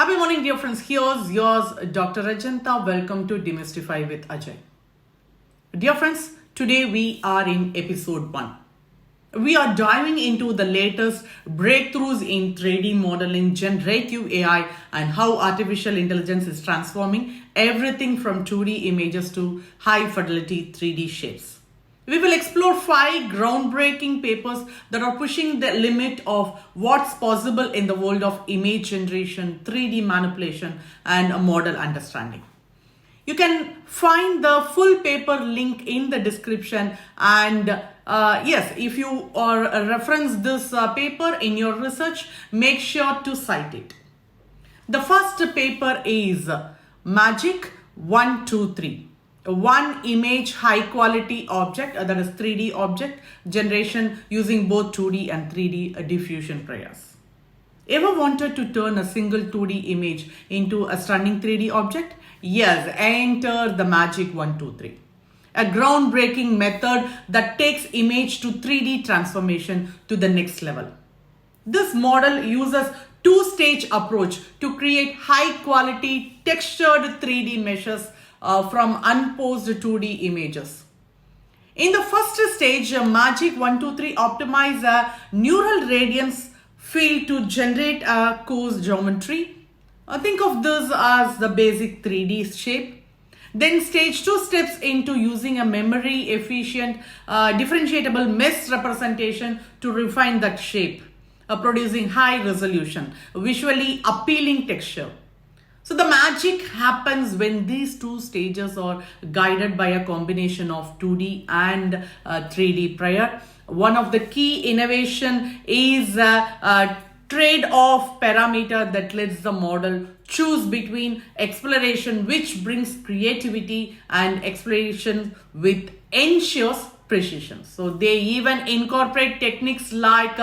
Happy morning, dear friends. Here's yours, Dr. Rajanta. Welcome to Demystify with Ajay. Dear friends, today we are in episode 1. We are diving into the latest breakthroughs in 3D modeling, generative AI, and how artificial intelligence is transforming everything from 2D images to high fidelity 3D shapes. We will explore 5 groundbreaking papers that are pushing the limit of what's possible in the world of image generation, 3D manipulation, and model understanding. You can find the full paper link in the description, and yes, if you reference this paper in your research, make sure to cite it. The first paper is Magic 123. One image high quality object, that is 3D object generation using both 2D and 3D diffusion prayers. Ever wanted to turn a single 2D image into a stunning 3D object? Yes, enter the Magic 123. A groundbreaking method that takes image to 3D transformation to the next level. This model uses two-stage approach to create high quality textured 3D meshes from unposed 2D images. In the first stage, Magic 123 optimizes a neural radiance field to generate a coarse geometry. Think of this as the basic 3D shape. Then stage 2 steps into using a memory efficient differentiable mesh representation to refine that shape, producing high resolution, visually appealing texture. So the magic happens when these two stages are guided by a combination of 2D and 3D prior. One of the key innovation is a trade-off parameter that lets the model choose between exploration, which brings creativity, and exploration with ensures precision. So they even incorporate techniques like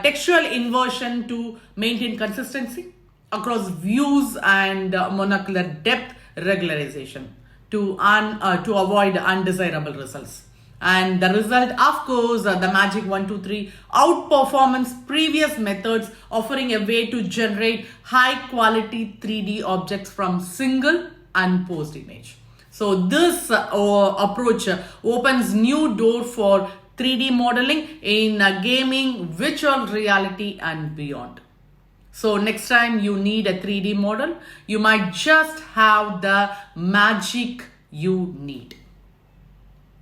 textual inversion to maintain consistency across views and monocular depth regularization to avoid undesirable results. And the result, of course, the Magic 123 outperforms previous methods, offering a way to generate high quality 3D objects from single unposed image. So this approach opens new door for 3D modeling in gaming, virtual reality, and beyond. So next time you need a 3D model, you might just have the magic you need.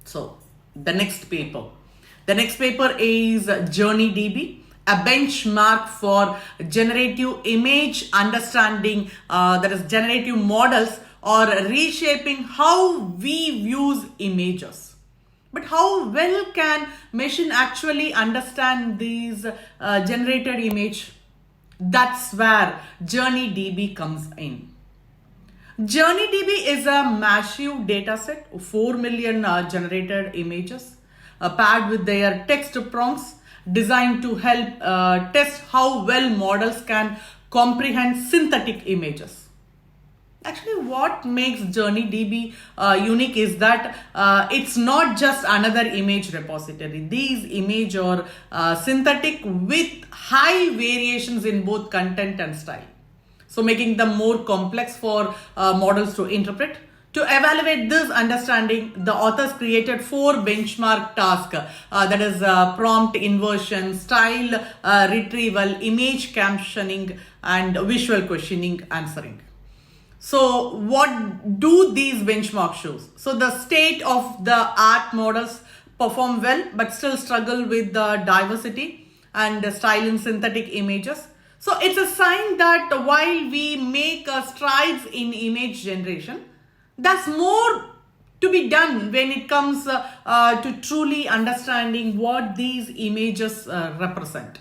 So the next paper is JourneyDB, a benchmark for generative image understanding, that is generative models, or reshaping how we view images. But how well can machine actually understand these generated image? That's where JourneyDB comes in. JourneyDB is a massive dataset of 4 million generated images paired with their text prompts designed to help test how well models can comprehend synthetic images. Actually, what makes JourneyDB unique is that it's not just another image repository. These images are synthetic with high variations in both content and style, so making them more complex for models to interpret. To evaluate this understanding, the authors created 4 benchmark tasks, that is prompt inversion, style retrieval, image captioning, and visual questioning answering. So what do these benchmarks show? So the state of the art models perform well but still struggle with the diversity and the style in synthetic images. So it's a sign that while we make strides in image generation, there's more to be done when it comes to truly understanding what these images represent.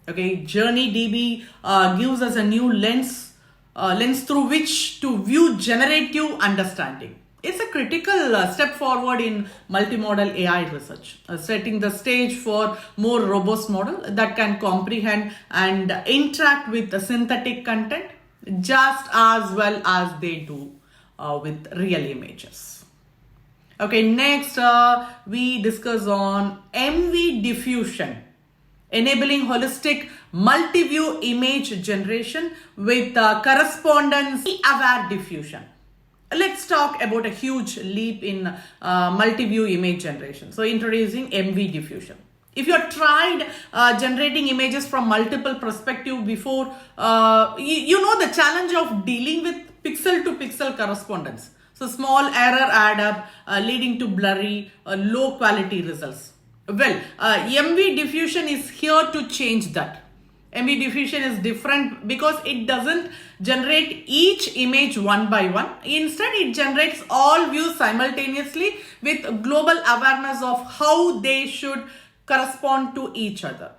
Okay, JourneyDB gives us a new lens through which to view generative understanding. It's a critical step forward in multimodal AI research, setting the stage for more robust model that can comprehend and interact with the synthetic content just as well as they do with real images. Okay, next we discuss on MV diffusion. enabling holistic multi-view image generation with correspondence-aware diffusion. Let's talk about a huge leap in multi-view image generation. So introducing MV diffusion. If you have tried generating images from multiple perspectives before, you know the challenge of dealing with pixel to pixel correspondence. So small error add up, leading to blurry, low quality results. Well, MV diffusion is here to change that. MV diffusion is different because it doesn't generate each image one by one. Instead, it generates all views simultaneously with global awareness of how they should correspond to each other.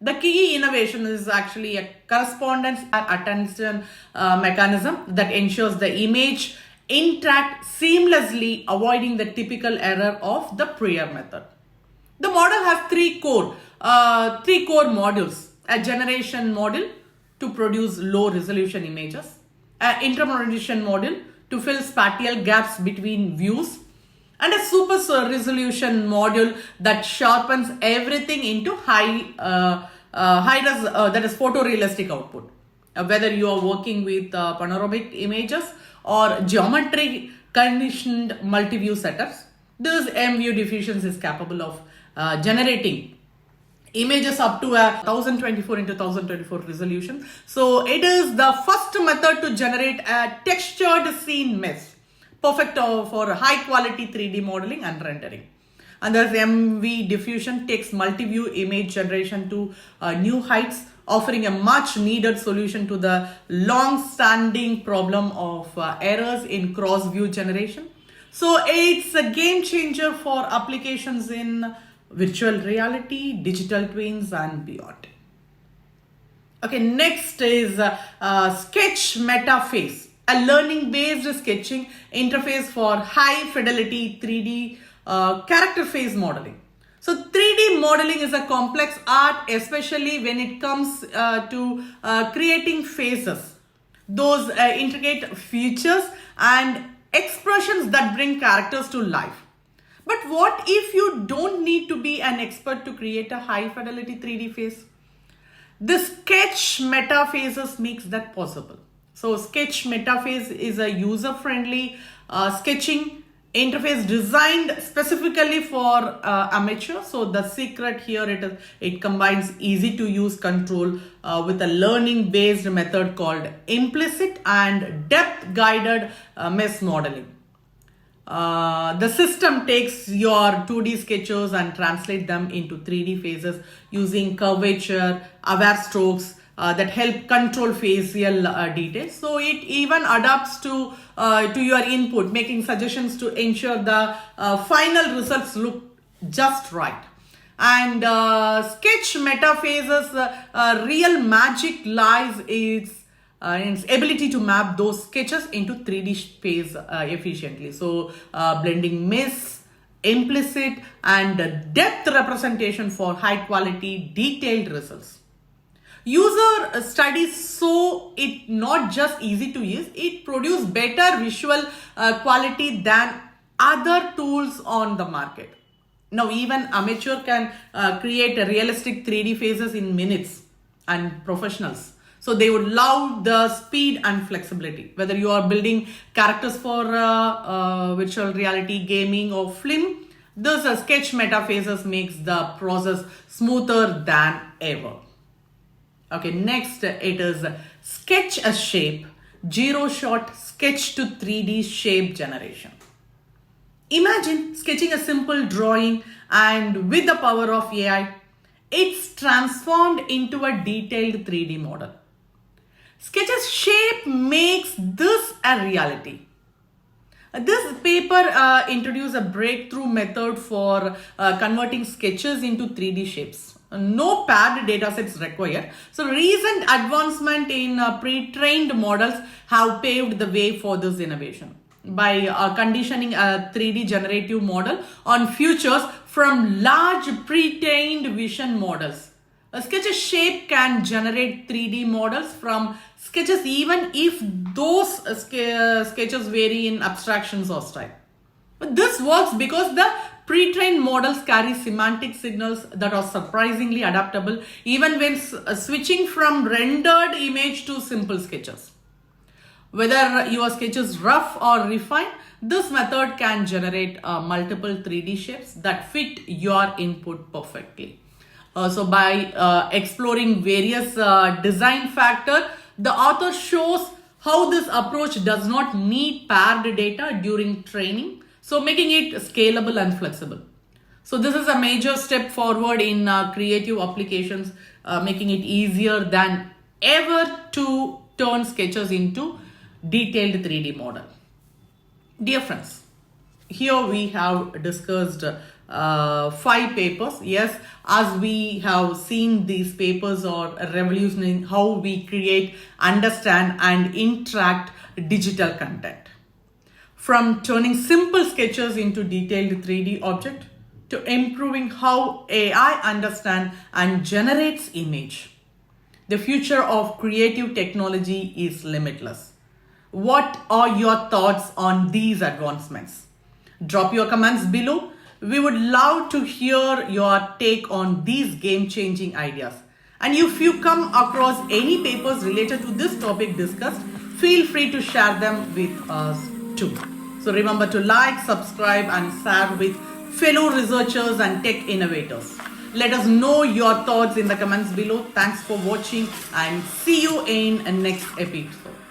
The key innovation is actually a correspondence attention mechanism that ensures the image interact seamlessly, avoiding the typical error of the prior method. The model has three core modules: a generation module to produce low resolution images, an interpolation module to fill spatial gaps between views, and a super resolution module that sharpens everything into that is photorealistic output. Whether you are working with panoramic images or geometry conditioned multi-view setups, this MV diffusion is capable of generating images up to a 1024 into 1024 resolution. So it is the first method to generate a textured scene mesh, perfect for high quality 3D modeling and rendering. And there's MV diffusion takes multi-view image generation to new heights, offering a much needed solution to the long-standing problem of errors in cross-view generation. So it's a game changer for applications in virtual reality, digital twins, and beyond. Okay, next is Sketch Metaface, a learning-based sketching interface for high-fidelity 3D character face modeling. So 3D modeling is a complex art, especially when it comes to creating faces, those intricate features and expressions that bring characters to life. But what if you don't need to be an expert to create a high fidelity 3D face? The Sketch Metafaces makes that possible. So Sketch Metaface is a user-friendly sketching interface designed specifically for amateurs. So the secret here it combines easy to use control with a learning based method called implicit and depth guided mesh modeling. The system takes your 2D sketches and translate them into 3D faces using curvature, aware strokes that help control facial details. So it even adapts to your input, making suggestions to ensure the final results look just right. And Sketch Metaface's real magic lies in its ability to map those sketches into 3D space efficiently. So blending mesh, implicit, and depth representation for high quality detailed results. User studies show it not just easy to use, it produces better visual quality than other tools on the market. Now even amateur can create a realistic 3D faces in minutes, and professionals. So they would love the speed and flexibility. Whether you are building characters for virtual reality, gaming, or film, this Sketch Metafaces makes the process smoother than ever. Okay, next it is Sketch a Shape, Zero Shot Sketch to 3D Shape Generation. Imagine sketching a simple drawing and with the power of AI, it's transformed into a detailed 3D model. Sketch a Shape makes this a reality. This paper introduced a breakthrough method for converting sketches into 3D shapes. No paired datasets required. So recent advancement in pre-trained models have paved the way for this innovation. By conditioning a 3D generative model on features from large pre-trained vision models, a Sketch a Shape can generate 3D models from sketches even if those sketches vary in abstractions or style. But this works because the pre-trained models carry semantic signals that are surprisingly adaptable even when switching from rendered image to simple sketches. Whether your sketch is rough or refined, this method can generate multiple 3D shapes that fit your input perfectly. So by exploring various design factors, the author shows how this approach does not need paired data during training, so making it scalable and flexible. So this is a major step forward in creative applications, making it easier than ever to turn sketches into detailed 3D model. Dear friends, here we have discussed 5 papers. Yes, as we have seen, these papers are revolutionizing how we create, understand and interact digital content. From turning simple sketches into detailed 3D object to improving how AI understands and generates image. The future of creative technology is limitless. What are your thoughts on these advancements? Drop your comments below. We would love to hear your take on these game-changing ideas. And if you come across any papers related to this topic discussed, feel free to share them with us too. So remember to like, subscribe and share with fellow researchers and tech innovators. Let us know your thoughts in the comments below. Thanks for watching and see you in the next episode.